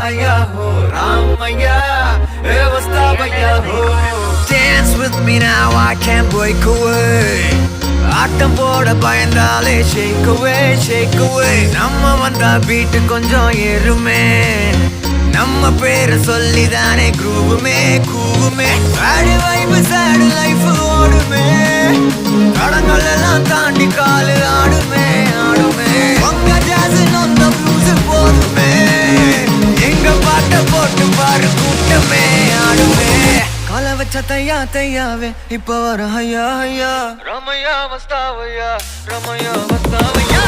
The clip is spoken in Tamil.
haya ho Ramaya Vastavaya ho. Dance with me now, I can't break away. ஆட்டம் போட பயந்தாலே shake away, shake away. நம்ம வந்தா பீட்டு கொஞ்சம் ஏறுமே, நம்ம பேரை சொல்லிதானே கூவுமே கூவுமே. ஆடு வைப்பு சாடு லைஃப் ஓடுமே, கடங்கள் எல்லாம் தாண்டி காலு ஆடுமே ஆடுமே. உங்க ஜாஸ் நொந்த ப்ளூஸ் போதுமே, எங்க பாட்ட போட்டு பாரு கூட்டமே ஆடுமே. கால வச்ச தையா தையாவே இப்ப வர ஹையா ஹையா ரமையா வஸ்தாவையா ரமையா வஸ்தாவையா.